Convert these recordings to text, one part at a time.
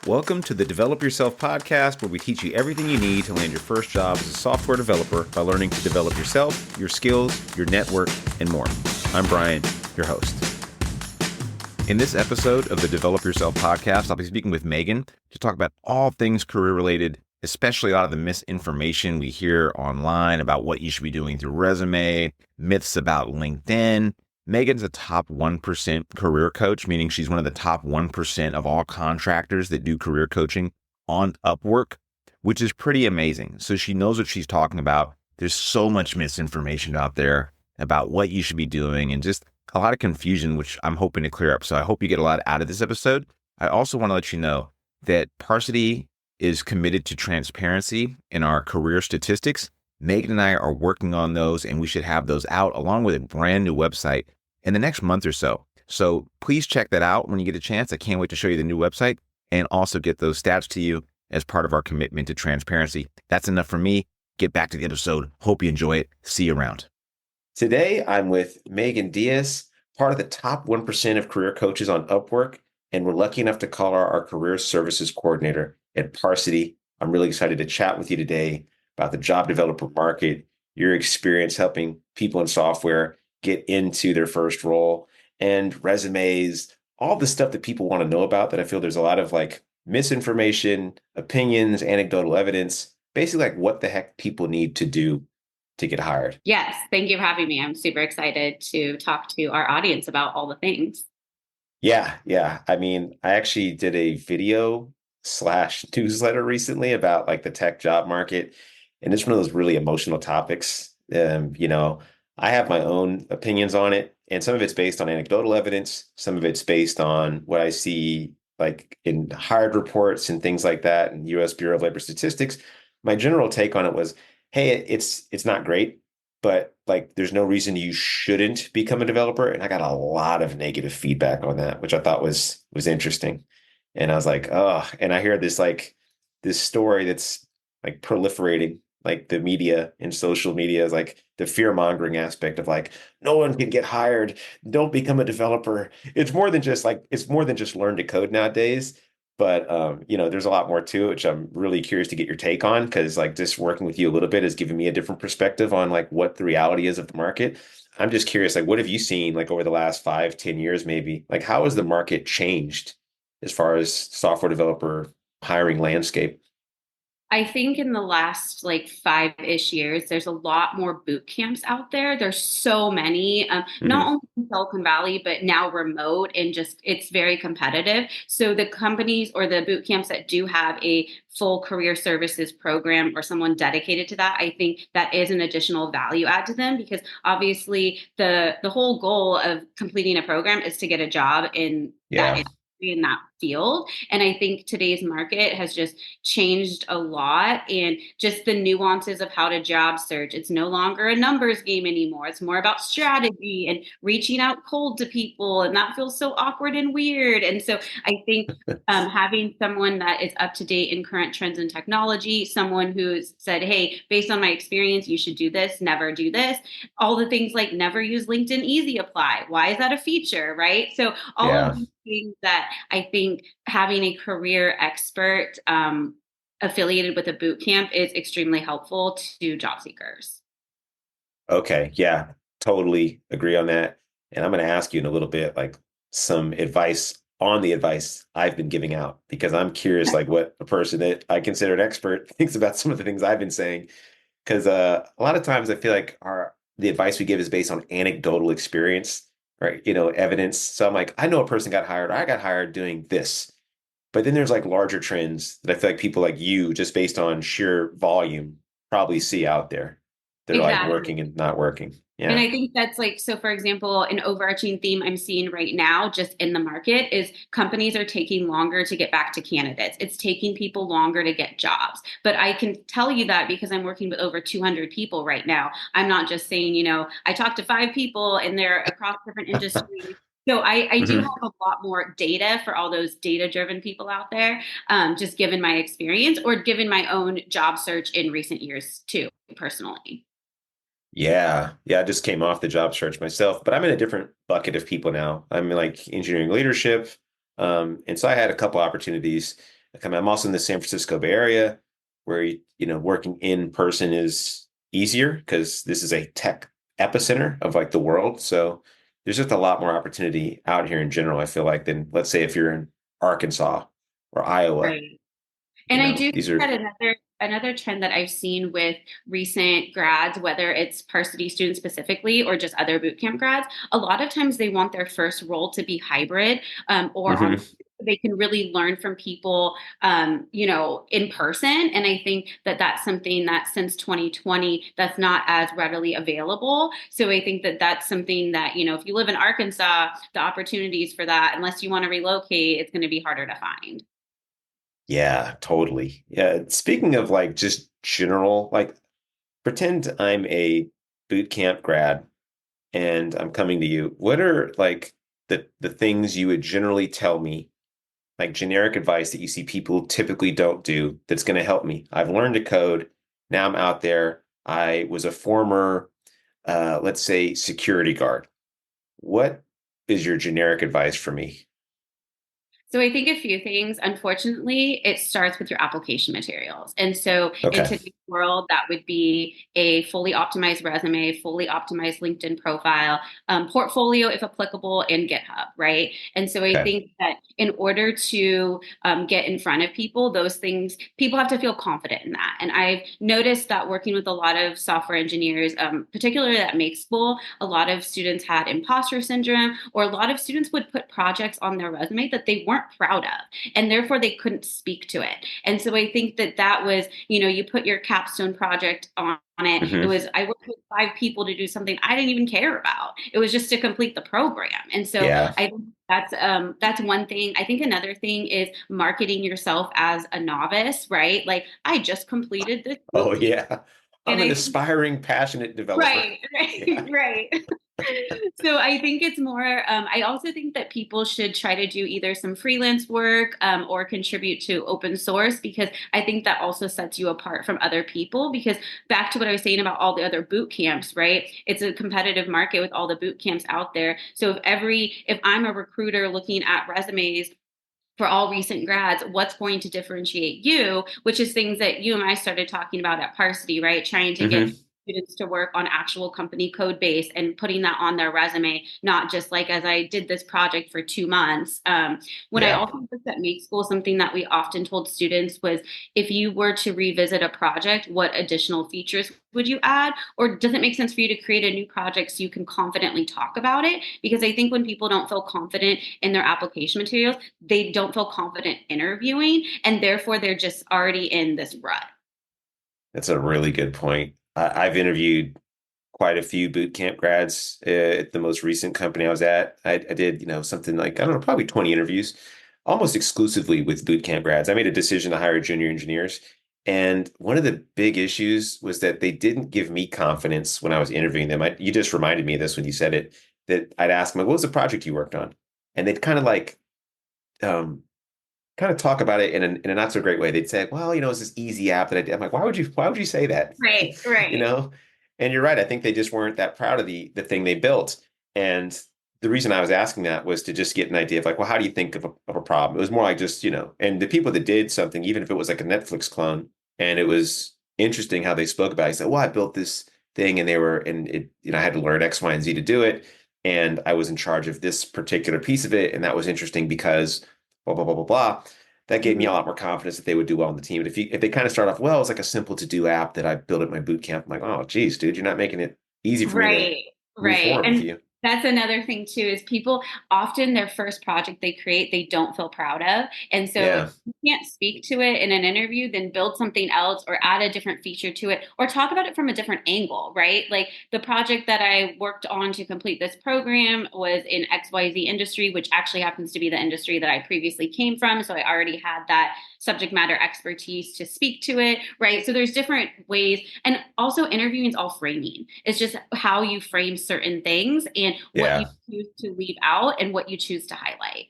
Welcome to the Develop Yourself podcast, where we teach you everything you need to land your first job as a software developer by learning to develop yourself, your skills, your network, and more. I'm Brian, your host. In this episode of the Develop Yourself podcast, I'll be speaking with Megan to talk about all things career-related, especially a lot of the misinformation we hear online about what you should be doing through resume, myths about LinkedIn. Megan's a top 1% career coach, meaning she's one of the top 1% of all contractors that do career coaching on UpWork, which is pretty amazing. So she knows what she's talking about. There's so much misinformation out there about what you should be doing and just a lot of confusion, which I'm hoping to clear up. So I hope you get a lot out of this episode. I also want to let you know that Parsity is committed to transparency in our career statistics. Megan and I are working on those, and we should have those out along with a brand new website in the next month or so. So please check that out when you get a chance. I can't wait to show you the new website and also get those stats to you as part of our commitment to transparency. That's enough for me. Get back to the episode. Hope you enjoy it. See you around. Today, I'm with Megan Diaz, part of the top 1% of career coaches on UpWork, and we're lucky enough to call her our career services coordinator at Parsity. I'm really excited to chat with you today about the job developer market, your experience helping people in software get into their first role, and resumes, all the stuff that people want to know about that I feel there's a lot of misinformation, opinions, anecdotal evidence, basically what the heck people need to do to get hired. Yes. Thank you for having me. I'm super excited to talk to our audience about all the things. Yeah. I mean, I actually did a video / newsletter recently about the tech job market. And it's one of those really emotional topics. I have my own opinions on it, and some of it's based on anecdotal evidence. Some of it's based on what I see in hired reports and things like that, and U.S. Bureau of Labor Statistics. My general take on it was, hey, it's not great, but there's no reason you shouldn't become a developer. And I got a lot of negative feedback on that, which I thought was interesting. And I was like, oh, and I hear this this story that's proliferating, the media and social media is the fear mongering aspect of no one can get hired. Don't become a developer. It's more than just learn to code nowadays. But there's a lot more to it, which I'm really curious to get your take on, because just working with you a little bit has given me a different perspective on what the reality is of the market. I'm just curious, what have you seen over the last 5-10 years, maybe? How has the market changed as far as software developer hiring landscape? I think in the last 5-ish years, there's a lot more boot camps out there. There's so many, not only in Silicon Valley, but now remote, and just it's very competitive. So the companies or the boot camps that do have a full career services program or someone dedicated to that, I think that is an additional value add to them, because obviously the whole goal of completing a program is to get a job in that industry, in that field. And I think today's market has just changed a lot, and just the nuances of how to job search. It's no longer a numbers game anymore. It's more about strategy and reaching out cold to people. And that feels so awkward and weird. And so I think having someone that is up to date in current trends and technology, someone who's said, hey, based on my experience, you should do this, never do this. All the things like never use LinkedIn Easy Apply. Why is that a feature, right? So all of these things that I think having a career expert affiliated with a boot camp is extremely helpful to job seekers. Okay. Yeah, totally agree on that. And I'm going to ask you in a little bit, some advice on the advice I've been giving out, because I'm curious, what a person that I consider an expert thinks about some of the things I've been saying. Because a lot of times I feel the advice we give is based on anecdotal experience, right? Evidence. So I'm I know a person got hired, or I got hired doing this. But then there's larger trends that I feel people like you, just based on sheer volume, probably see out there. They're Exactly. Working and not working. Yeah. And I think that's so for example, an overarching theme I'm seeing right now just in the market is companies are taking longer to get back to candidates. It's taking people longer to get jobs. But I can tell you that because I'm working with over 200 people right now. I'm not just saying, I talked to 5 people and they're across different industries. So I do have a lot more data for all those data-driven people out there, just given my experience or given my own job search in recent years too, personally. Yeah. I just came off the job search myself, but I'm in a different bucket of people now. I'm in engineering leadership. And so I had a couple opportunities I'm also in the San Francisco Bay Area where, working in person is easier because this is a tech epicenter of like the world. So there's just a lot more opportunity out here in general, I feel like, than let's say if you're in Arkansas or Iowa, Right. And I do think these are, that another trend that I've seen with recent grads, whether it's Parsity students specifically or just other bootcamp grads, a lot of times they want their first role to be hybrid, or on. Mhm. They can really learn from people, in person. And I think that that's something that since 2020, that's not as readily available. So I think that that's something that, if you live in Arkansas, the opportunities for that, unless you want to relocate, it's going to be harder to find. Yeah, totally. Yeah. Speaking of like just general, like pretend I'm a boot camp grad and I'm coming to you. What are like the things you would generally tell me, like generic advice that you see people typically don't do that's going to help me? I've learned to code. Now I'm out there. I was a former, let's say, security guard. What is your generic advice for me? So I think a few things. Unfortunately, it starts with your application materials. And so in Okay. today's world, that would be a fully optimized resume, fully optimized LinkedIn profile, portfolio if applicable, and GitHub, right? And so I Okay. think that in order to get in front of people, those things, people have to feel confident in that. And I've noticed that working with a lot of software engineers, particularly at Make School, a lot of students had imposter syndrome, or a lot of students would put projects on their resume that they weren't proud of, and therefore they couldn't speak to it. And so I think that that was, you put your capstone project on it. It Hmm. was, I worked with 5 people to do something I didn't even care about. It was just to complete the program. And so Yeah. I think that's one thing. I think another thing is marketing yourself as a novice, right? Like, I just completed this Oh, boot camp. yeah. I'm And an I aspiring, passionate developer. Right, right, Yeah. right. So I think it's more, I also think that people should try to do either some freelance work, or contribute to open source, because I think that also sets you apart from other people. Because back to what I was saying about all the other boot camps, right? It's a competitive market with all the boot camps out there. So if I'm a recruiter looking at resumes for all recent grads, what's going to differentiate you, which is things that you and I started talking about at Parsity, right? Trying to get Hmm. students to work on actual company code base and putting that on their resume, not just like, as I did this project for 2 months. When I Yeah. also worked at Make School, something that we often told students was, if you were to revisit a project, what additional features would you add? Or does it make sense for you to create a new project so you can confidently talk about it? Because I think when people don't feel confident in their application materials, they don't feel confident interviewing, and therefore they're just already in this rut. That's a really good point. I've interviewed quite a few boot camp grads at the most recent company I was at. I did, something like, I don't know, probably 20 interviews, almost exclusively with boot camp grads. I made a decision to hire junior engineers. And one of the big issues was that they didn't give me confidence when I was interviewing them. You just reminded me of this when you said it, that I'd ask them, like, what was the project you worked on? And they'd um, kind of talk about it in a not so great way. They'd say, well, it's this easy app that I did. I'm like, why would you say that? Right, You right. know? And you're right. I think they just weren't that proud of the thing they built. And the reason I was asking that was to just get an idea of like, well, how do you think of a problem? It was more like just, and the people that did something, even if it was like a Netflix clone, and it was interesting how they spoke about it. He said, well, I built this thing and it, I had to learn X, Y, and Z to do it. And I was in charge of this particular piece of it. And that was interesting because blah, blah, blah, blah, blah. That gave me a Mhm. lot more confidence that they would do well on the team. But if they kind of start off, well, it's like a simple to do app that I built at my boot camp, I'm like, oh, geez, dude, you're not making it easy for me to Right, move right. forward with And you. that's another thing too, is people often their first project they create, they don't feel proud of. And so if Yeah. you can't speak to it in an interview, then build something else or add a different feature to it or talk about it from a different angle, right? Like, the project that I worked on to complete this program was in XYZ industry, which actually happens to be the industry that I previously came from. So I already had that subject matter expertise to speak to it, right? So there's different ways. And also, interviewing is all framing. It's just how you frame certain things and what you Yeah. choose to leave out and what you choose to highlight.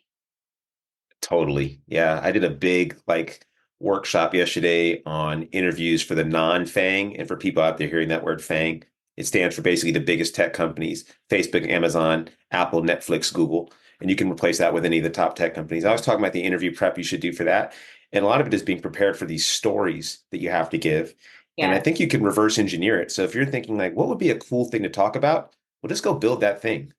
Totally. Yeah. I did a big like workshop yesterday on interviews for the non-FANG. And for people out there hearing that word FANG, it stands for basically the biggest tech companies: Facebook, Amazon, Apple, Netflix, Google. And you can replace that with any of the top tech companies. I was talking about the interview prep you should do for that. And a lot of it is being prepared for these stories that you have to give. And I Yes. think you can reverse engineer it. So if you're thinking like, what would be a cool thing to talk about? Well, just go build that thing.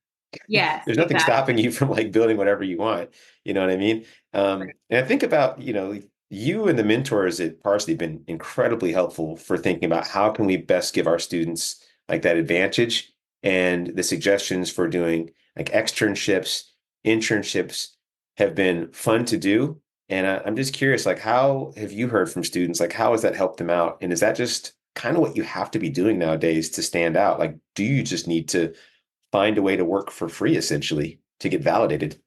Yes, There's nothing stopping exactly. you from like building whatever you want. You know what I mean? And I think about, you and the mentors at Parsity have been incredibly helpful for thinking about how can we best give our students like that advantage, and the suggestions for doing like externships, internships have been fun to do. And I'm just curious, like, how have you heard from students? Like, how has that helped them out? And is that just kind of what you have to be doing nowadays to stand out? Like, do you just need to find a way to work for free essentially to get validated?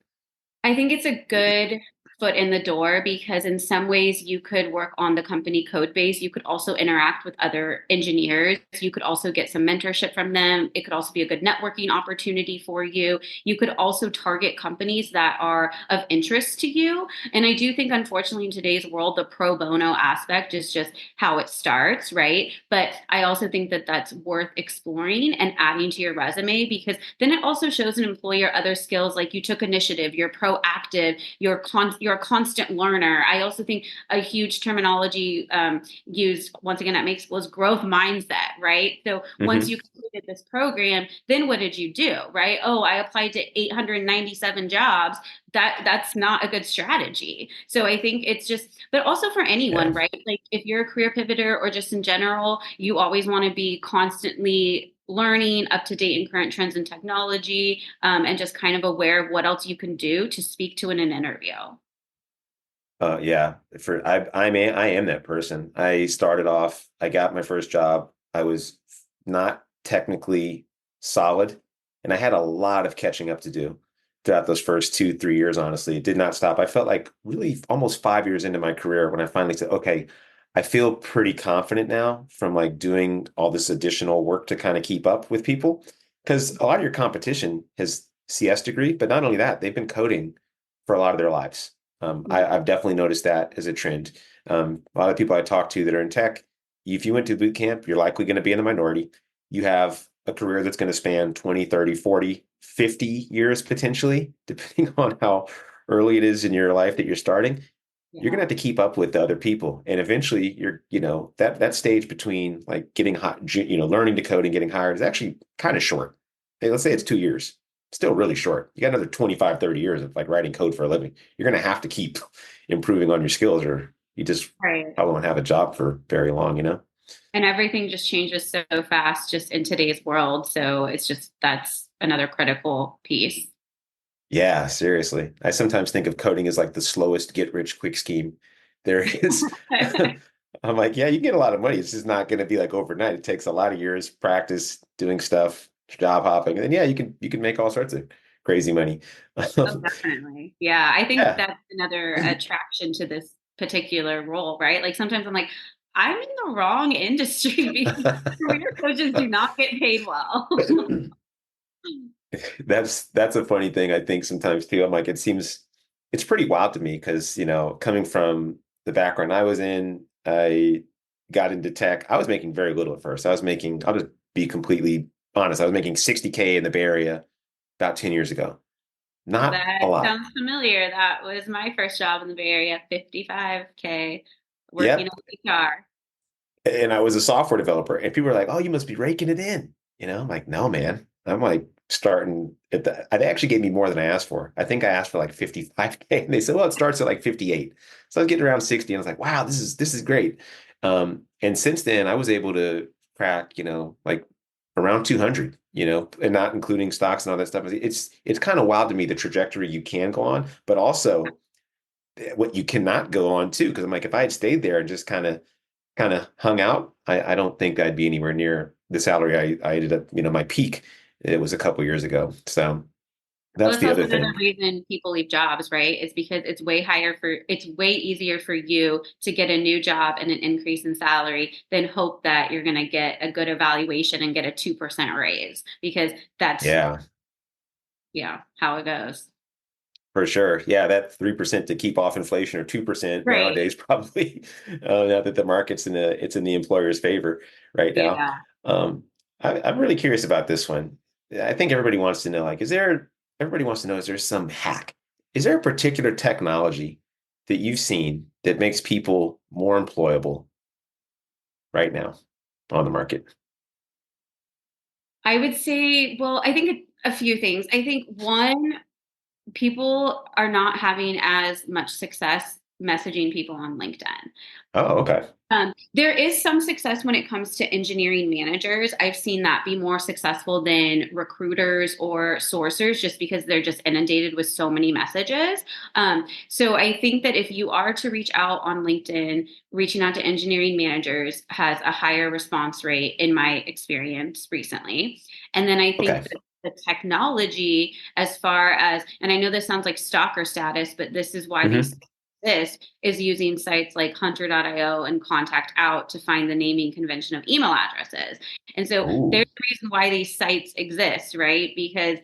I think it's a good foot in the door because in some ways you could work on the company code base. You could also interact with other engineers. You could also get some mentorship from them. It could also be a good networking opportunity for you. You could also target companies that are of interest to you. And I do think, unfortunately, in today's world, the pro bono aspect is just how it starts, right? But I also think that that's worth exploring and adding to your resume because then it also shows an employer other skills like you took initiative, you're proactive, you're a constant learner. I also think a huge terminology used once again at Make School is growth mindset, right? So once Hmm. you completed this program, then what did you do, right? Oh, I applied to 897 jobs. That's not a good strategy. So I think it's just, but also for anyone, Yeah. right? Like if you're a career pivoter or just in general, you always want to be constantly learning, up to date in current trends and technology, and just kind of aware of what else you can do to speak to in an interview. Yeah, I am that person. I started off, I got my first job. I was not technically solid, and I had a lot of catching up to do throughout those first 2, 3 years, honestly. It did not stop. I felt like really almost 5 years into my career when I finally said, okay, I feel pretty confident now from like doing all this additional work to kind of keep up with people. Because a lot of your competition has CS degree, but not only that, they've been coding for a lot of their lives. I've definitely noticed that as a trend. A lot of people I talk to that are in tech, if you went to boot camp, you're likely going to be in the minority. You have a career that's going to span 20, 30, 40, 50 years potentially, depending on how early it is in your life that you're starting. You're going to Yeah. have to keep up with the other people. And eventually that stage between like getting hot, learning to code and getting hired is actually kind of short. Hey, let's say it's 2 years, still really short. You got another 25, 30 years of like writing code for a living. You're going to have to keep improving on your skills, or you just Right. probably won't have a job for very long. And everything just changes so fast just in today's world. So it's just that's another critical piece. Yeah, seriously. I sometimes think of coding as like the slowest get rich quick scheme there is. I'm like, yeah, you get a lot of money. It's just not going to be like overnight. It takes a lot of years practice doing stuff, job hopping, and then yeah, you can make all sorts of crazy money. Oh, definitely. Yeah, I think Yeah. that's another attraction to this particular role, right? Like sometimes I'm like, I'm in the wrong industry because career coaches do not get paid well. That's a funny thing I think sometimes too. I'm like, it's pretty wild to me because, coming from the background I was in, I got into tech. I was making very little at first. I'll just be completely honest. I was making 60K in the Bay Area about 10 years ago. Not a That lot. sounds familiar. That was my first job in the Bay Area, 55K, working Yep. on guitar. And I was a software developer, and people were like, "Oh, you must be raking it in." I'm like, "No, man. I'm like starting at they actually gave me more than I asked for. I think I asked for like 55K, and they said, "Well, it starts at like 58." So I was getting around 60, and I was like, "Wow, this is great." And since then, I was able to crack, like around 200, and not including stocks and all that stuff. It's kind of wild to me the trajectory you can go on, but also what you cannot go on too. Because I'm like, if I had stayed there and just kind of hung out, I don't think I'd be anywhere near the salary I ended up, my peak. It was a couple years ago. So Well, that's it's the also other another thing. reason people leave jobs, right? It's because it's way easier for you to get a new job and an increase in salary than hope that you're going to get a good evaluation and get a 2% raise because that's, Yeah, yeah, how it goes. for sure. Yeah, that 3% to keep off inflation, or 2% Right. nowadays, probably, now that the market's in the employer's favor right now. Yeah. Um, I'm really curious about this one. I think everybody wants to know, like, everybody wants to know, is there some hack? Is there a particular technology that you've seen that makes people more employable right now on the market? I would say, well, I think a few things. I think one, people are not having as much success messaging people on LinkedIn. Oh, okay. There is some success when it comes to engineering managers. I've seen that be more successful than recruiters or sourcers just because they're just inundated with so many messages. So I think that if you are to reach out on LinkedIn, reaching out to engineering managers has a higher response rate in my experience recently. And then I Okay. think that the technology, as far as, and I know this sounds like stalker status, but this is why these Hmm. this is using sites like hunter.io and contact out to find the naming convention of email addresses. And so there's Ooh, a reason why these sites exist, right? Because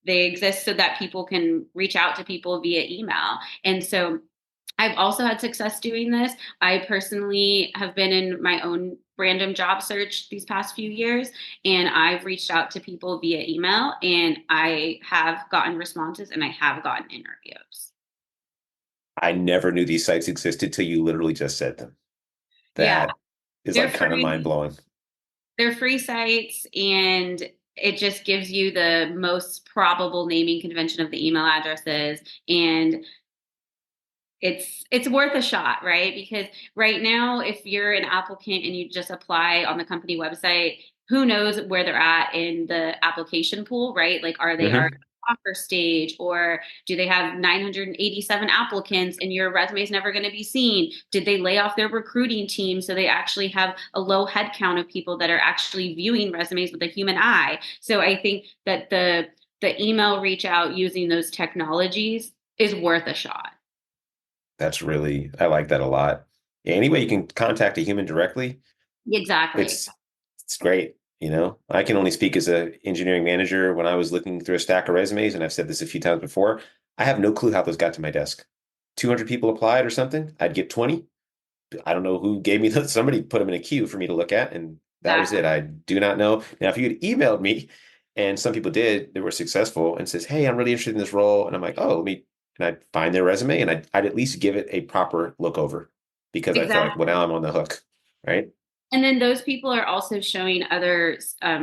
they exist so that people can reach out to people via email. And so I've also had success doing this. I personally have been in my own random job search these past few years, and I've reached out to people via email, and I have gotten responses and I have gotten interviews. I never knew these sites existed till you literally just said them. Yeah, That is they're like kind of mind free. blowing. They're free sites, and it just gives you the most probable naming convention of the email addresses, and it's worth a shot, right? Because right now, if you're an applicant and you just apply on the company website, who knows where they're at in the application pool, right? Like, are they already Hmm. offer stage, or do they have 987 applicants and your resume is never going to be seen? Did they lay off their recruiting team so they actually have a low head count of people that are actually viewing resumes with a human eye? So I think that the email reach out using those technologies is worth a shot. That's really, I like that a lot. Yeah, any way you can contact a human directly, Exactly. it's it's great. I can only speak as a engineering manager. When I was looking through a stack of resumes, and I've said this a few times before, I have no clue how those got to my desk. 200 people applied or something. I'd get 20. I don't know who gave me those. Somebody put them in a queue for me to look at, and that was it. Exactly. I do not know. Now, if you had emailed me, and some people did, they were successful, and says, "Hey, I'm really interested in this role," and I'm like, "Oh, let me," and I'd find their resume, and I'd at least give it a proper look over because I feel like, well, Exactly. now I'm on the hook, right? And then those people are also showing other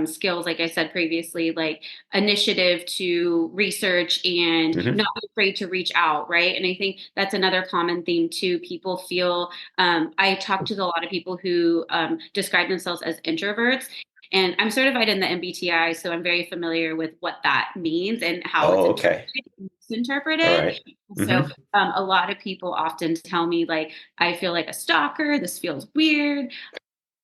skills, like I said previously, like initiative to research and Hmm. not be afraid to reach out, right? And I think that's another common theme too. People feel, I talk to a lot of people who describe themselves as introverts. And I'm certified in the MBTI, so I'm very familiar with what that means and how it's Oh, okay. All interpreted. right. So Hmm. a lot of people often tell me, like, I feel like a stalker. This feels weird.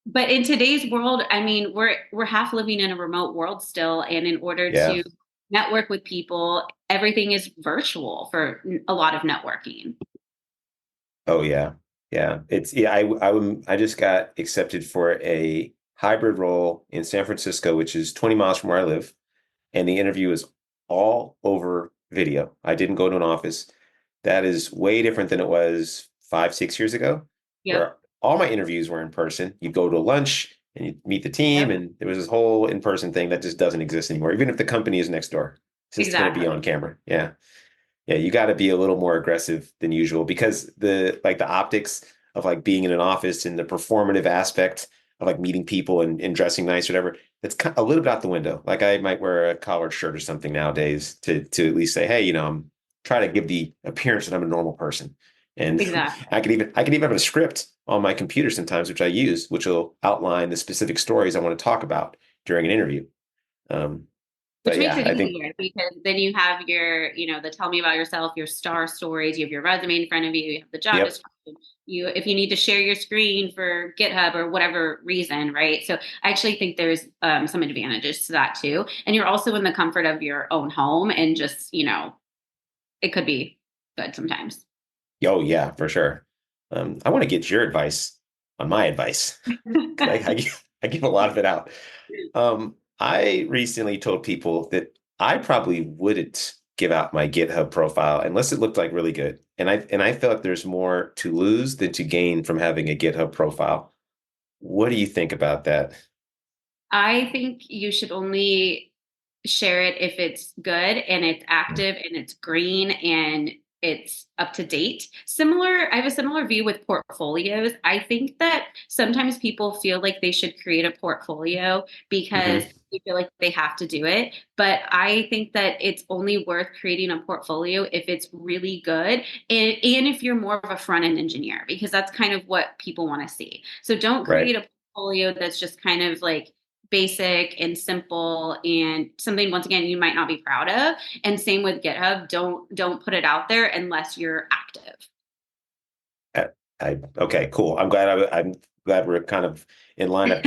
But in today's world, I mean, we're half living in a remote world still, and in order Yeah. to network with people, everything is virtual for a lot of networking. Oh, yeah. Yeah. I just got accepted for a hybrid role in San Francisco, which is 20 miles from where I live. And the interview is all over video. I didn't go to an office. That is way different than it was 5, 6 years ago, Yep. where all my interviews were in person. You go to lunch and you meet the team, Yep. and there was this whole in-person thing that just doesn't exist anymore. Even if the company is next door, it's just going to be Exactly. on camera. Yeah. Yeah, you got to be a little more aggressive than usual because the optics of like being in an office and the performative aspect of like meeting people and dressing nice or whatever, it's a little bit out the window. Like I might wear a collared shirt or something nowadays to at least say, hey, I'm trying to give the appearance that I'm a normal person. And Exactly. I can even have a script on my computer sometimes, which I use, which will outline the specific stories I want to talk about during an interview. Um, but Which makes yeah, it I think, easier because then you have your, the tell me about yourself, your star stories, you have your resume in front of you, you have the job yep. description. You, if you need to share your screen for GitHub or whatever reason, right? So I actually think there's some advantages to that too. And you're also in the comfort of your own home, and just, it could be good sometimes. Oh yeah, for sure. I want to get your advice on my advice because I give a lot of it out. I recently told people that I probably wouldn't give out my GitHub profile unless it looked like really good, and I felt like there's more to lose than to gain from having a GitHub profile. What do you think about that? I think you should only share it if it's good and it's active and it's green and it's up to date. Similar, I have a similar view with portfolios. I think that sometimes people feel like they should create a portfolio because Hmm. they feel like they have to do it. But I think that it's only worth creating a portfolio if it's really good and if you're more of a front end engineer, because that's kind of what people want to see. So don't Right. create a portfolio that's just kind of like basic and simple and something once again you might not be proud of. And same with GitHub, don't put it out there unless you're active. I, okay, cool. I'm glad we're kind of in line. I've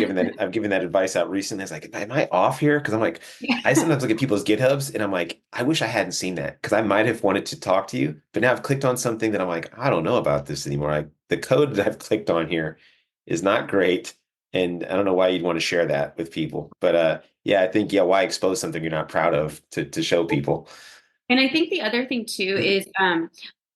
given that advice out recently. I was like, am I off here? Because I'm like, I sometimes look at people's GitHubs and I'm like, I wish I hadn't seen that because I might have wanted to talk to you, but now I've clicked on something that I'm like, I don't know about this anymore. The code that I've clicked on here is not great, and I don't know why you'd want to share that with people. But yeah, I think why expose something you're not proud of to show people? And I think the other thing too is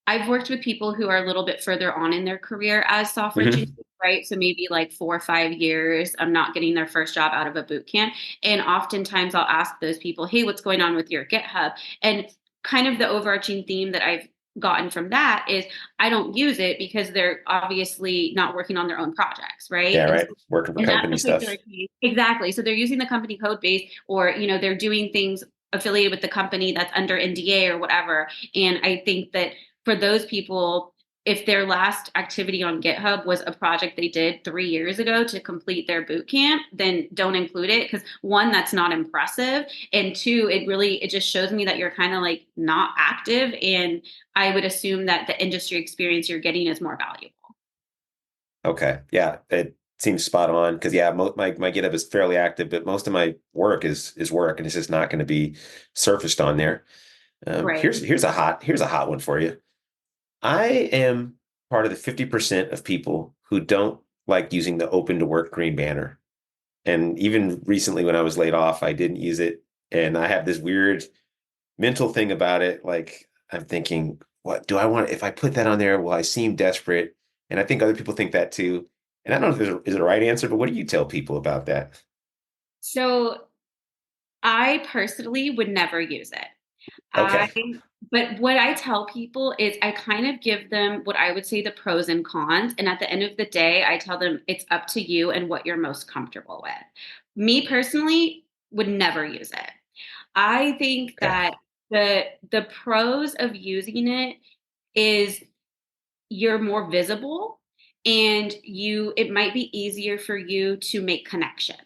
I've worked with people who are a little bit further on in their career as software engineers, Hmm. right? So maybe like 4 or 5 years, I'm not getting their first job out of a boot camp. And oftentimes I'll ask those people, hey, what's going on with your GitHub? And kind of the overarching theme that I've gotten from that is I don't use it because they're obviously not working on their own projects, right? Yeah, And right. so Working for in that company particular stuff. case, exactly. So they're using the company code base or, they're doing things affiliated with the company that's under NDA or whatever. And I think that for those people, if their last activity on GitHub was a project they did 3 years ago to complete their boot camp, then don't include it because one, that's not impressive. And two, it just shows me that you're kind of like not active. And I would assume that the industry experience you're getting is more valuable. Okay. Yeah, it seems spot on because yeah, my GitHub is fairly active, but most of my work is work, and it's just not going to be surfaced on there. Right. Here's a hot one for you. I am part of the 50% of people who don't like using the open to work green banner. And even recently when I was laid off, I didn't use it. And I have this weird mental thing about it. Like I'm thinking, what do I want? If I put that on there, will I seem desperate? And I think other people think that too. And I don't know if is it a right answer, but what do you tell people about that? So I personally would never use it. I Okay. but what I tell people is I kind of give them what I would say the pros and cons. And at the end of the day, I tell them it's up to you and what you're most comfortable with. Me personally would never use it. I think Okay. that the pros of using it is you're more visible and it might be easier for you to make connections.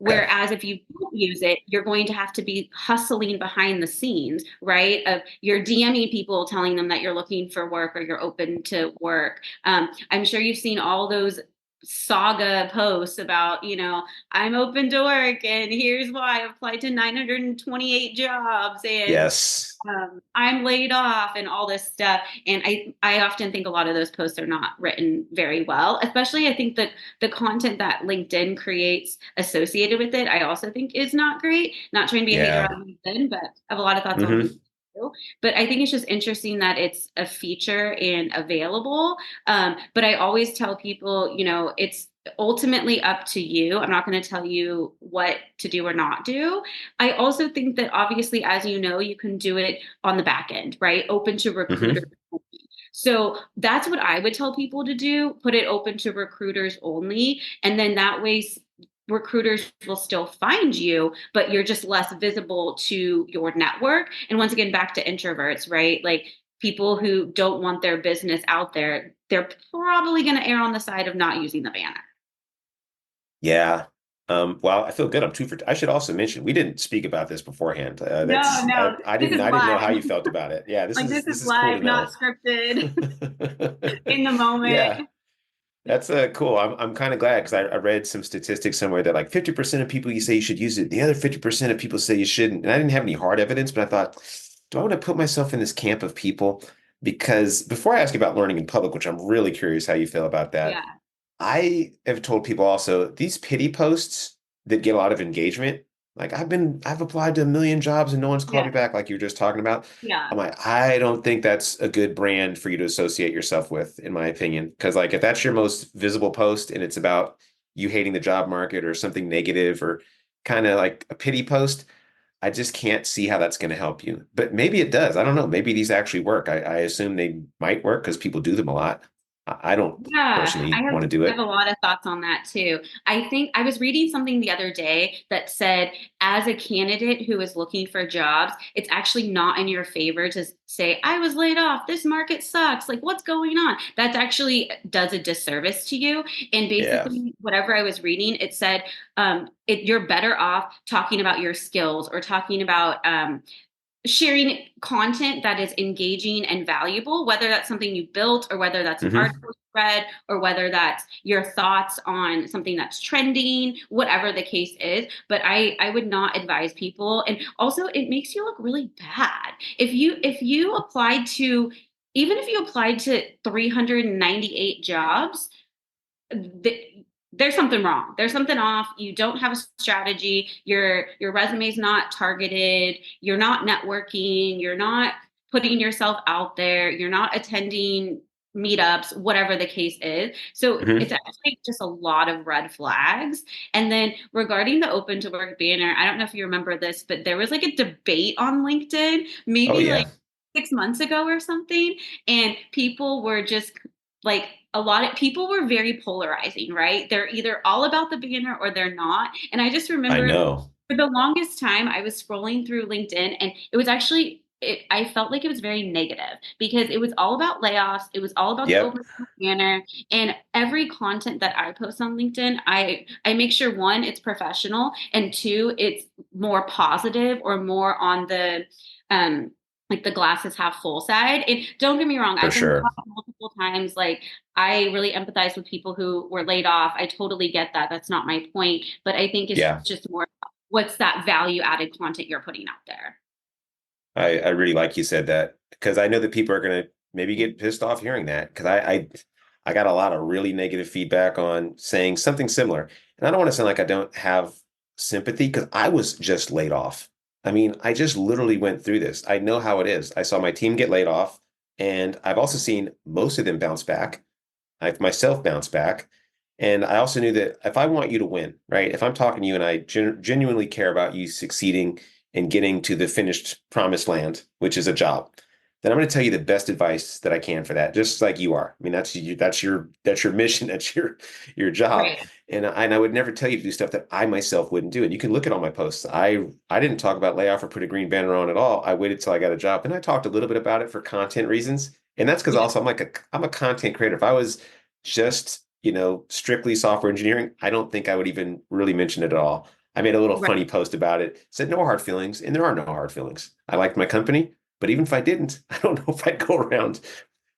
Okay. Whereas if you don't use it, you're going to have to be hustling behind the scenes, right? Of you're DMing people telling them that you're looking for work or you're open to work. I'm sure you've seen all those saga posts about, I'm open to work and here's why I applied to 928 jobs and Yes. I'm laid off and all this stuff. And I often think a lot of those posts are not written very well, especially I think that the content that LinkedIn creates associated with it, I also think is not great. Not trying to be a hater Yeah. on LinkedIn, but I have a lot of thoughts on LinkedIn Hmm. too. But I think it's just interesting that it's a feature and available. But I always tell people, it's ultimately up to you. I'm not going to tell you what to do or not do. I also think that obviously, as you know, you can do it on the back end, right? Open to recruiters. Hmm. So that's what I would tell people to do. Put it open to recruiters only. And then that way, recruiters will still find you, but you're just less visible to your network. And once again, back to introverts, right? Like people who don't want their business out there, they're probably going to err on the side of not using the banner. Yeah. Well, I feel good. I should also mention we didn't speak about this beforehand. No, no, this is I didn't know how live. you felt about it. Yeah, Like this is this is cool to live, not know. scripted in the moment. Yeah, that's cool. I'm kind of glad because I read some statistics somewhere that like 50% of people you say you should use it, the other 50% of people say you shouldn't. And I didn't have any hard evidence, but I thought, do I want to put myself in this camp of people? Because before I ask you about learning in public, which I'm really curious how you feel about that, Yeah, I have told people also these pity posts that get a lot of engagement. Like I've applied to a million jobs and no one's called yeah, me back, like you're just talking about. yeah. I'm like, I don't think that's a good brand for you to associate yourself with, in my opinion. Because like if that's your most visible post and it's about you hating the job market or something negative or kind of like a pity post, I just can't see how that's going to help you. But maybe it does. I don't know. Maybe these actually work. I assume they might work because people do them a lot. I don't Yeah, personally want to do I have it. a lot of thoughts on that too. I think I was reading something the other day that said, as a candidate who is looking for jobs, it's actually not in your favor to say, I was laid off. This market sucks. Like, what's going on? That actually does a disservice to you. And Yeah. basically, whatever I was reading, it said you're better off talking about your skills or talking about sharing content that is engaging and valuable, whether that's something you built or whether that's an Hmm. article you read or whether that's your thoughts on something that's trending, whatever the case is. But I would not advise people. And also it makes you look really bad. If you applied to even if you applied to 398 jobs, there's something wrong. There's something off. You don't have a strategy. Your resume is not targeted. You're not networking. You're not putting yourself out there. You're not attending meetups, whatever the case is. So it's Hmm. actually just a lot of red flags. And then regarding the open to work banner, I don't know if you remember this, but there was like a debate on LinkedIn, Oh maybe like yeah. 6 months ago or something, and people were just like a lot of people were very polarizing, right? They're either all about the banner or they're not. And I just I remember know. for the longest time I was scrolling through LinkedIn and it was actually I felt like it was very negative because it was all about layoffs. It was all about the Yep. open source banner, and every content that I post on LinkedIn, I make sure one, it's professional, and two, it's more positive or more on the um like the glasses half full side. And don't get me wrong, For I've been sure. caught multiple times. Like I really empathize with people who were laid off. I totally get that. That's not my point. But I think it's Yeah. just more what's that value added content you're putting out there. I really like you said that because I know that people are going to maybe get pissed off hearing that because I got a lot of really negative feedback on saying something similar. And I don't want to sound like I don't have sympathy because I was just laid off. I mean, I just literally went through this. I know how it is. I saw my team get laid off, and I've also seen most of them bounce back. I've myself bounced back. And I also knew that if I want you to win, right? If I'm talking to you and I genuinely care about you succeeding and getting to the finished promised land, which is a job, then I'm going to tell you the best advice that I can for that, just like you are. I mean, that's your mission, that's your job. Right. And I would never tell you to do stuff that I myself wouldn't do. And you can look at all my posts. I didn't talk about layoff or put a green banner on at all. I waited till I got a job. And I talked a little bit about it for content reasons. And that's because Yeah. also I'm a content creator. If I was just, strictly software engineering, I don't think I would even really mention it at all. I made a little Right. funny post about it, said no hard feelings, and there are no hard feelings. I liked my company, but even if I didn't, I don't know if I'd go around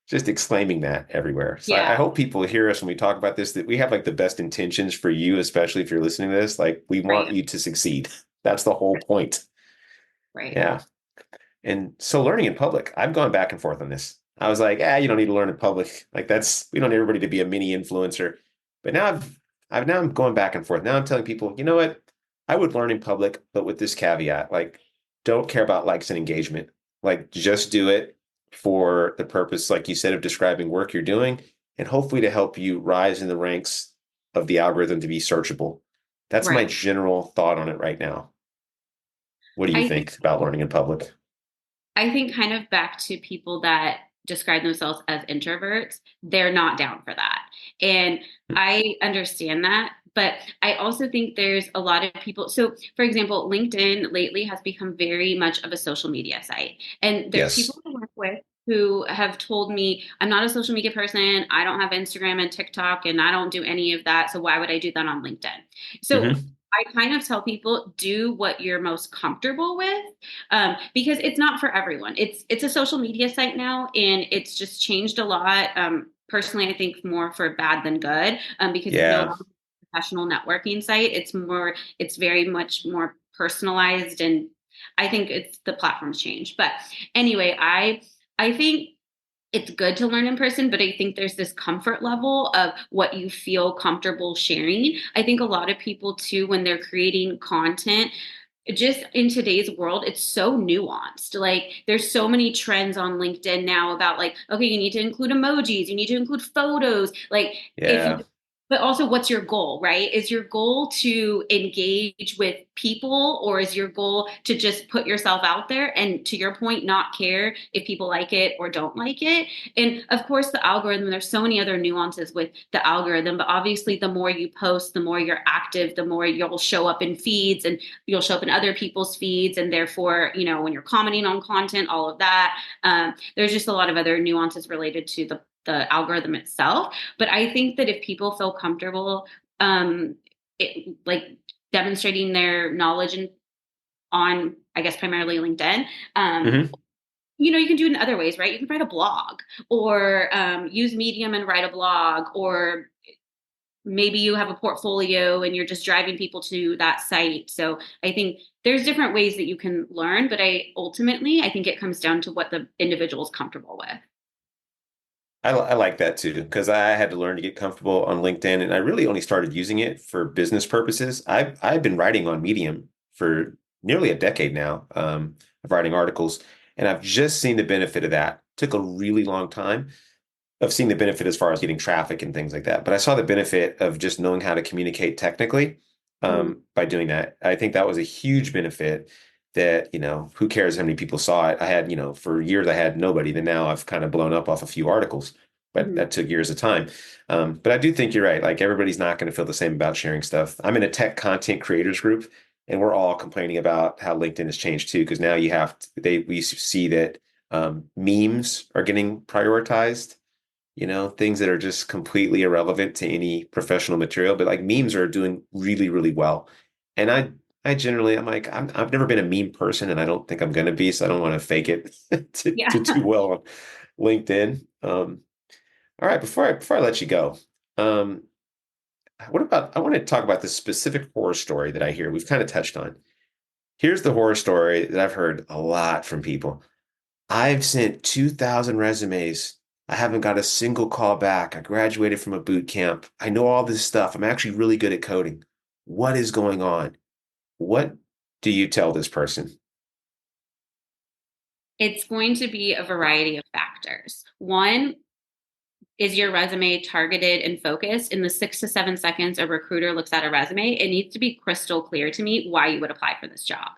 just exclaiming that everywhere. So I Yeah. hope people hear us when we talk about this, that we have like the best intentions for you, especially if you're listening to this. Like we want Right. you to succeed. That's the whole point. Right. Yeah. And so learning in public, I've gone back and forth on this. I was like, you don't need to learn in public. Like we don't need everybody to be a mini influencer. But now now I'm going back and forth. Now I'm telling people, you know what? I would learn in public, but with this caveat, like, don't care about likes and engagement. Like, just do it for the purpose, like you said, of describing work you're doing and hopefully to help you rise in the ranks of the algorithm to be searchable. That's my Right. general thought on it right now. What do you I think think about learning in public? I think kind of back to people that describe themselves as introverts, they're not down for that. And I understand that, but I also think there's a lot of people. So, for example, LinkedIn lately has become very much of a social media site. And there's Yes. people I work with who have told me, I'm not a social media person. I don't have Instagram and TikTok, and I don't do any of that. So, why would I do that on LinkedIn? So, Hmm. I kind of tell people do what you're most comfortable with, because it's not for everyone. It's a social media site now, and it's just changed a lot. Personally, I think more for bad than good, because it's no Yeah. longer a professional networking site. It's very much more personalized, and I think it's the platform's changed. But anyway, I think it's good to learn in person, but I think there's this comfort level of what you feel comfortable sharing. I think a lot of people too, when they're creating content, just in today's world, it's so nuanced. Like there's so many trends on LinkedIn now about like, okay, you need to include emojis, you need to include photos. Like if you Yeah. But also, what's your goal, right? Is your goal to engage with people, or is your goal to just put yourself out there and, to your point, not care if people like it or don't like it? And of course, the algorithm, there's so many other nuances with the algorithm, but obviously, the more you post, the more you're active, the more you'll show up in feeds and you'll show up in other people's feeds. And therefore, when you're commenting on content, all of that, there's just a lot of other nuances related to the algorithm itself. But I think that if people feel comfortable, like demonstrating their knowledge on, I guess, primarily LinkedIn, Hmm. you can do it in other ways, right? You can write a blog, or use Medium and write a blog, or maybe you have a portfolio and you're just driving people to that site. So I think there's different ways that you can learn, but I think it comes down to what the individual is comfortable with. I like that too, because I had to learn to get comfortable on LinkedIn, and I really only started using it for business purposes. I've been writing on Medium for nearly a decade now, of writing articles, and I've just seen the benefit of that. Took a really long time of seeing the benefit as far as getting traffic and things like that, but I saw the benefit of just knowing how to communicate technically, Mhm. by doing that. I think that was a huge benefit. That, who cares how many people saw it? I had, for years I had nobody. Then now I've kind of blown up off a few articles, but Mhm. that took years of time. But I do think you're right. Like, everybody's not going to feel the same about sharing stuff. I'm in a tech content creators group, and we're all complaining about how LinkedIn has changed too, because now we see that memes are getting prioritized, things that are just completely irrelevant to any professional material, but like memes are doing really, really well. And I'm like, I've never been a meme person, and I don't think I'm going to be, so I don't want to fake it to Yeah. do well on LinkedIn. All right, before I let you go, um, I want to talk about this specific horror story that I hear. We've kind of touched on. Here's the horror story that I've heard a lot from people. I've sent 2,000 resumes. I haven't got a single call back. I graduated from a boot camp. I know all this stuff. I'm actually really good at coding. What is going on? What do you tell this person? It's going to be a variety of factors. One, is your resume targeted and focused? In the 6 to 7 seconds a recruiter looks at a resume, it needs to be crystal clear to me why you would apply for this job.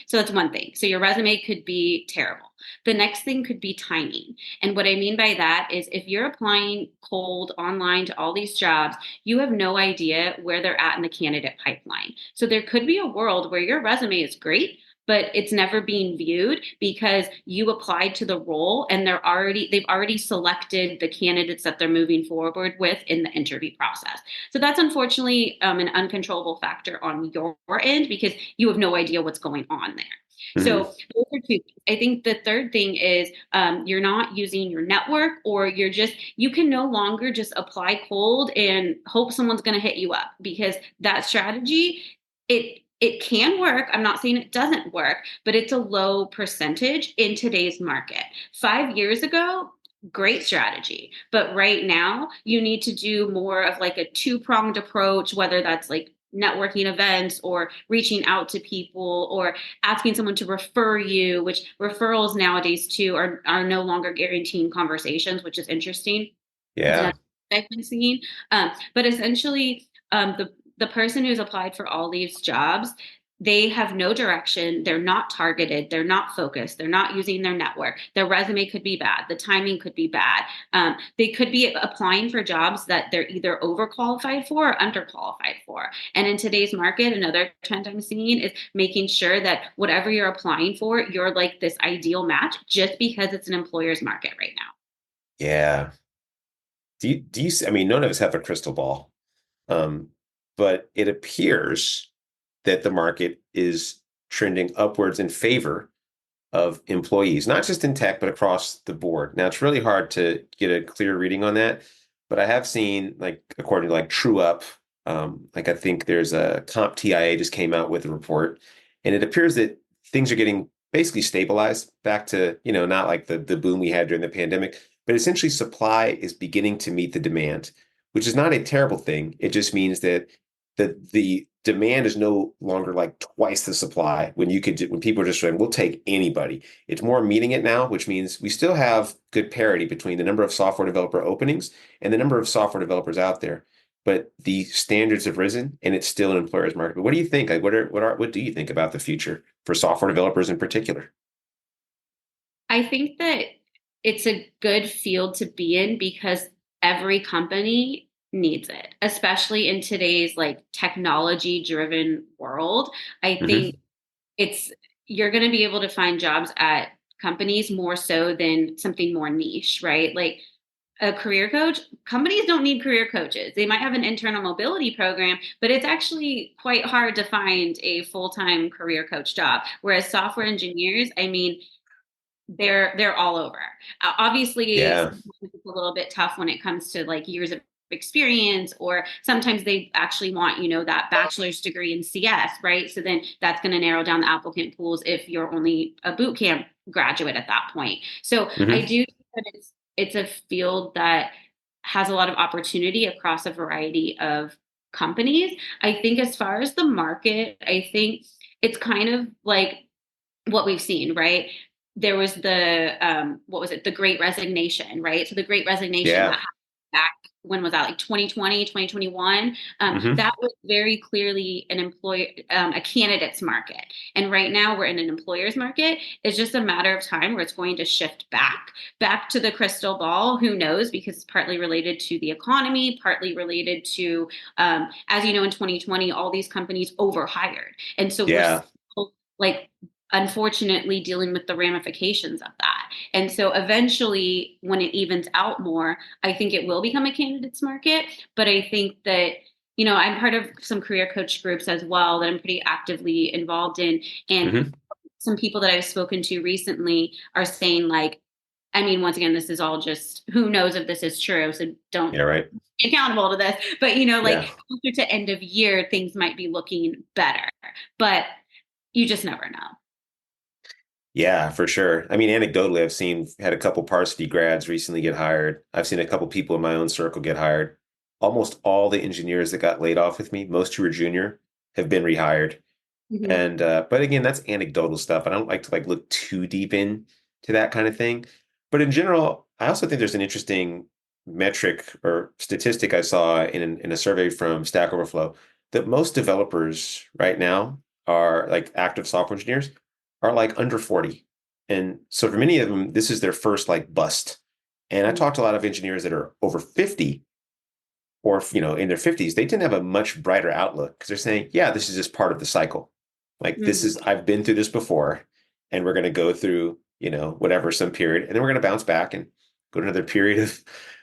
So that's one thing. So your resume could be terrible. The next thing could be timing. And what I mean by that is, if you're applying cold online to all these jobs, you have no idea where they're at in the candidate pipeline. So there could be a world where your resume is great, but it's never being viewed because you applied to the role and they've already selected the candidates that they're moving forward with in the interview process. So that's unfortunately an uncontrollable factor on your end, because you have no idea what's going on there. So Hmm. those are two things. I think the third thing is, you're not using your network, or you can no longer just apply cold and hope someone's going to hit you up, because that strategy, it can work. I'm not saying it doesn't work, but it's a low percentage in today's market. 5 years ago, great strategy. But right now, you need to do more of like a two-pronged approach, whether that's like networking events, or reaching out to people, or asking someone to refer you, which referrals nowadays too are no longer guaranteeing conversations, which is interesting. It's Yeah. another thing I've been seeing. But essentially, the person who's applied for all these jobs, they have no direction. They're not targeted. They're not focused. They're not using their network. Their resume could be bad. The timing could be bad. They could be applying for jobs that they're either overqualified for or underqualified for. And in today's market, another trend I'm seeing is making sure that whatever you're applying for, you're like this ideal match, just because it's an employer's market right now. Yeah. I mean, none of us have a crystal ball. Um, but it appears that the market is trending upwards in favor of employees, not just in tech, but across the board. Now, it's really hard to get a clear reading on that, but I have seen, like, according to like True Up, like I think there's a CompTIA just came out with a report, and it appears that things are getting basically stabilized back to, not like the boom we had during the pandemic, but essentially supply is beginning to meet the demand, which is not a terrible thing. It just means that the demand is no longer like twice the supply when people are just saying, we'll take anybody. It's more meeting it now, which means we still have good parity between the number of software developer openings and the number of software developers out there. but the standards have risen and it's still an employer's market. But what do you think? Like, what do you think about the future for software developers in particular? I think that it's a good field to be in because every company needs it, especially in today's like technology driven world. I think Hmm. it's you're going to be able to find jobs at companies more so than something more niche, right? Like a career coach, companies don't need career coaches. They might have an internal mobility program, but it's actually quite hard to find a full-time career coach job. Whereas software engineers, I mean, they're all over. Obviously, Yeah. sometimes it's a little bit tough when it comes to like years of experience, or sometimes they actually want, that bachelor's degree in CS, right? So then that's going to narrow down the applicant pools if you're only a boot camp graduate at that point. So I Hmm. do think that it's a field that has a lot of opportunity across a variety of companies. I think as far as the market, I think it's kind of like what we've seen, right? There was the what was it? The Great Resignation, right? So the Great Resignation that Yeah. happened back, when was that? Like 2020, 2021. Hmm. That was very clearly an employer, a candidate's market. And right now we're in an employer's market. It's just a matter of time where it's going to shift back to the crystal ball. Who knows? Because it's partly related to the economy, partly related to, as you know, in 2020, all these companies overhired. And so we're Yeah. still like unfortunately dealing with the ramifications of that. And so eventually, when it evens out more, I think it will become a candidates market. But I think that, I'm part of some career coach groups as well that I'm pretty actively involved in. And Hmm. some people that I've spoken to recently are saying, like, I mean, once again, this is all just who knows if this is true. So don't Yeah. Right. be accountable to this. But, like Yeah. closer to end of year, things might be looking better. But you just never know. Yeah, for sure. I mean, anecdotally, I've seen had a couple Parsity grads recently get hired. I've seen a couple people in my own circle get hired. Almost all the engineers that got laid off with me, most who were junior, have been rehired. Mhm. And but again, that's anecdotal stuff. I don't like to like look too deep in to that kind of thing. But in general, I also think there's an interesting metric or statistic I saw in a survey from Stack Overflow that most developers right now are like active software engineers are like under 40. And so for many of them, this is their first like bust. And I talked to a lot of engineers that are over 50 or in their 50s, they tend to have a much brighter outlook because they're saying, yeah, this is just part of the cycle. Like this is, Mhm. I've been through this before, and we're going to go through, whatever, some period, and then we're going to bounce back and go to another period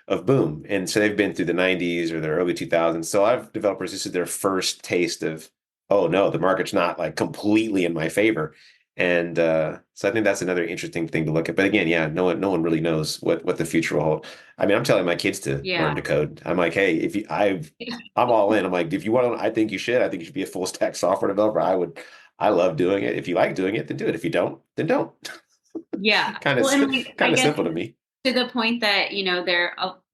of boom. And so they've been through the 90s or the early 2000s. So I've developers, this is their first taste of, oh no, the market's not like completely in my favor. And so I think that's another interesting thing to look at. But again, yeah, no one really knows what the future will hold. I mean, I'm telling my kids to learn Yeah. to code. I'm like, hey, if you, I'm all in. I'm like, if you want to, I think you should. I think you should be a full stack software developer. I love doing it. If you like doing it, then do it. If you don't, then don't. Yeah. kind of Well, and like, I kind of guess simple to me. to the point that,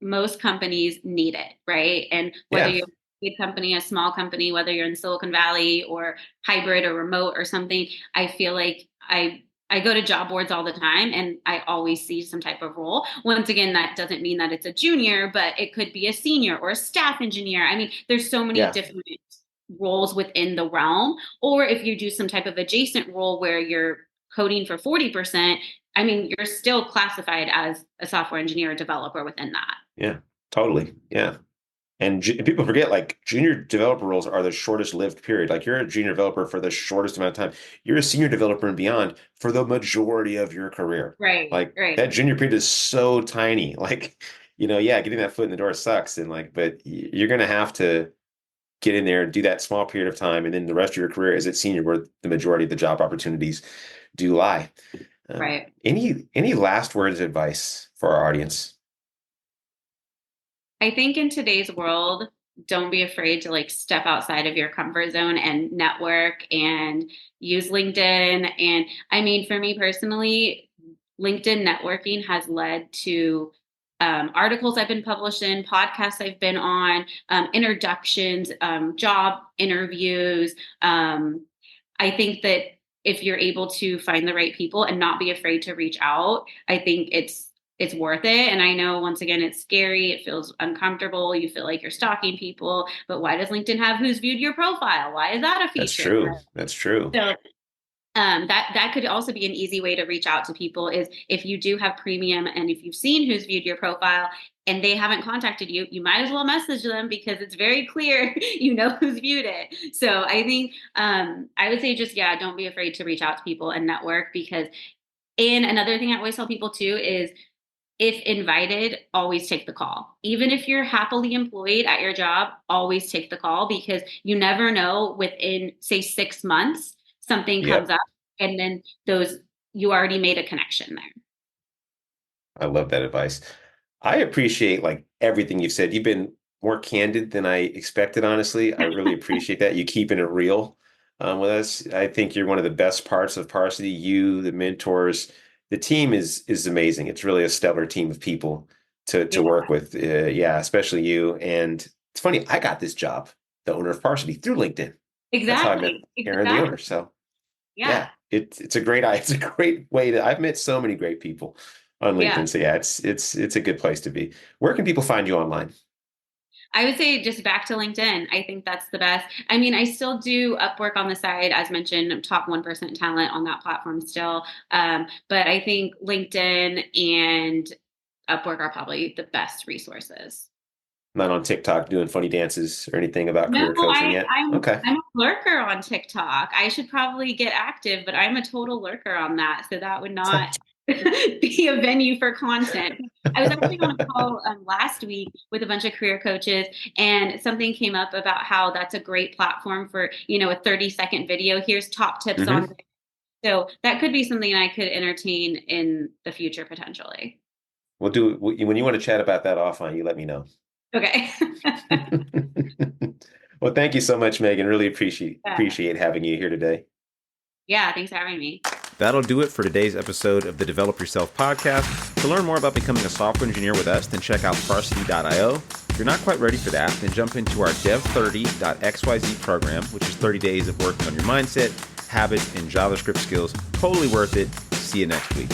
most companies need it, right? And whether Yeah. you're a big company, a small company, whether you're in Silicon Valley or hybrid or remote or something, I feel like I go to job boards all the time and I always see some type of role. Once again, that doesn't mean that it's a junior, but it could be a senior or a staff engineer. I mean, there's so many Yeah. different roles within the realm. Or if you do some type of adjacent role where you're coding for 40%, I mean, you're still classified as a software engineer or developer within that. Yeah. Totally. Yeah. And people forget like junior developer roles are the shortest lived period. Like you're a junior developer for the shortest amount of time. You're a senior developer and beyond for the majority of your career. Right, Like right. that junior period is so tiny. Like, yeah, getting that foot in the door sucks. And like, but you're going to have to get in there and do that small period of time. And then the rest of your career is at senior where the majority of the job opportunities do lie. Right. Any last words of advice for our audience? I think in today's world, don't be afraid to like step outside of your comfort zone and network and use LinkedIn. And I mean, for me personally, LinkedIn networking has led to articles I've been published in, podcasts I've been on, introductions, job interviews. I think that if you're able to find the right people and not be afraid to reach out, I think it's worth it. And I know, once again, it's scary. It feels uncomfortable. You feel like you're stalking people. But why does LinkedIn have who's viewed your profile? Why is that a That's feature? true. That's true. So that could also be an easy way to reach out to people, is if you do have premium and if you've seen who's viewed your profile and they haven't contacted you, you might as well message them, because it's very clear you know who's viewed it. So I think I would say just, yeah, don't be afraid to reach out to people and network. And another thing I always tell people too is, if invited, always take the call. Even if you're happily employed at your job, always take the call, because you never know, within, say, 6 months, something comes Yep. up, and then you already made a connection there. I love that advice. I appreciate like everything you've said. You've been more candid than I expected, honestly. I really appreciate that. You keeping it real with us. I think you're one of the best parts of Parsity. You, the mentors, the team is amazing. It's really a stellar team of people to Yeah, work with. Yeah, especially you. And it's funny, I got this job, the owner of Parsity, through LinkedIn. That's how I met exactly. Aaron, the Exactly. owner. So Yeah. yeah, it's a great it's a great way to. I've met so many great people on Yeah. LinkedIn. So yeah, it's a good place to be. Where can people find you online? I would say just back to LinkedIn. I think that's the best. I mean, I still do Upwork on the side, as mentioned, top 1% talent on that platform still. But I think LinkedIn and Upwork are probably the best resources. Not on TikTok doing funny dances or anything about No, career coaching yet? Okay. I'm a lurker on TikTok. I should probably get active, but I'm a total lurker on that, so that would not be a venue for content. I was actually on a call last week with a bunch of career coaches, and something came up about how that's a great platform for, a 30-second video. Here's top tips on. Hmm. So that could be something I could entertain in the future potentially. We'll do when you want to chat about that offline, you let me know. Okay. Well, thank you so much, Megan. Really Yeah. appreciate having you here today. Yeah, thanks for having me. That'll do it for today's episode of the Develop Yourself podcast. To learn more about becoming a software engineer with us, then check out Parsity.io. If you're not quite ready for that, then jump into our Dev30.xyz program, which is 30 days of working on your mindset, habits, and JavaScript skills. Totally worth it. See you next week.